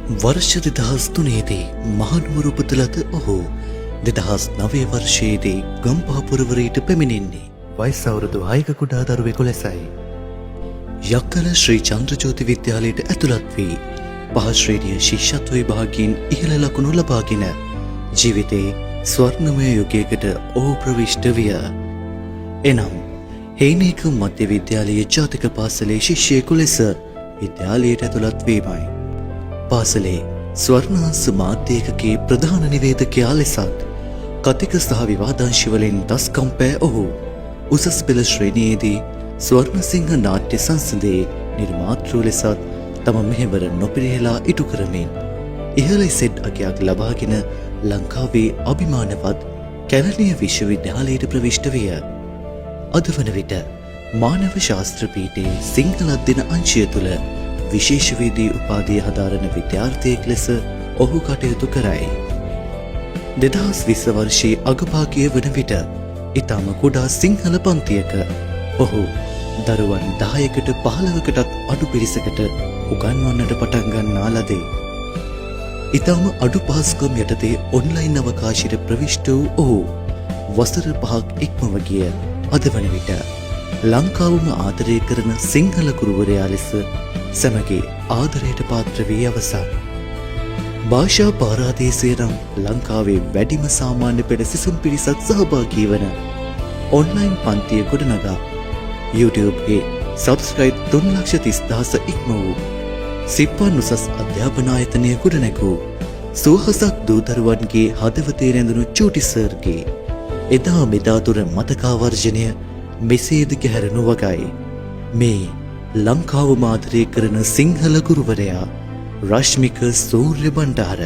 वर्ष 2003 මහනුවර උපතලද ඔහු 2009 වර්ෂයේදී ගම්පහ පුරවරයට පැමිණෙන්නේ වයස අවුරුදු 6ක කුඩා දරුවෙකු ලෙසයි. යක්කල ශ්‍රී චන්ද්‍රජෝති විද්‍යාලයට ඇතුළත් වී පහ ශ්‍රේණිය ශිෂ්‍යත්ව විභාගයෙන් ඉහළ ලකුණු ලබාගෙන ජීවිතේ ස්වර්ණමය යුගයකට ඔහු ප්‍රවිෂ්ඨ විය. එනම් හේනේක මධ්‍ය විද්‍යාලයේ ජාතික පාසලේ ශිෂ්‍යයෙකු ලෙස විද්‍යාලයට ඇතුළත් වීමයි. පාසලේ ස්වර්ණාංශ මාධ්‍ය ඒකකයේ ප්‍රධාන නිවේදකයා ලෙසත් කතික සහ විවාදාංශවලින් දස්කම් පෑ ඔහු උසස් පෙළ ශ්‍රේණියේදී ස්වර්ණසිංහ නාට්‍ය සංසදයේ නිර්මාතෘ ලෙසත් තම මෙහෙවර නොපිරිහෙලා ඉටු කරමින් ඉහළ සෙට් අගයක් ලබාගෙන ලංකාවේ අභිමානවත් කැලණිය විශ්වවිද්‍යාලයට ප්‍රවිෂ්ඨ විය. අද වන විට මානව ශාස්ත්‍ර පීඨයේ සිංහල අධ්‍යයන අංශය තුළ විශේෂවේදී උපාධිය හදාරන විද්‍යාර්ථයෙක් ලෙස ඔහු කටයුතු කරයි. 2020 වර්ෂයේ අගභාගය වන විට ඉතාම කුඩා සිංහල පන්තියක ඔහු දරුවන් 10කට 15කටත් අඩු පිරිසකට උගන්වන්නට පටන් ගන්නා ලදී. ඉතාම අඩු පහසුකම් යටතේ ඔන්ලයින් අවකාශයට ප්‍රවිෂ්ඨ වූ ඔහු වසර 5ක් ඉක්මව ගිය අද වන විට ලංකාවම ආදරය කරන සිංහල ගුරුවරයා ලෙස සැමගේ ආදරයට පාත්‍ර වී අවසන්. භාෂා පාරාදීසය නම් ලංකාවේ වැඩිම සාමාන්‍ය පෙළ සිසුන් පිරිසක් සහභාගී වන ඔන්ලයින් පන්තිය ගොඩනගා YouTubeගේ සබ්ස්ක්‍රයිබ් 3,30,000 ඉක්ම වූ සිප්පන් උසස් අධ්‍යාපන ආයතනය ගොඩනැගූ සුවහසක් දූදරුවන්ගේ හදවතේ රැඳුණු චූටි සර්ගේ එදා මෙදා දුර මතකාවර්ජනය මෙසේද ගැහැරෙනු වගයි. මේ ලංකාව මාදරය කරන සිංහල ගුරුවරයා රශ්මික සූර්ය බණ්ඩාර.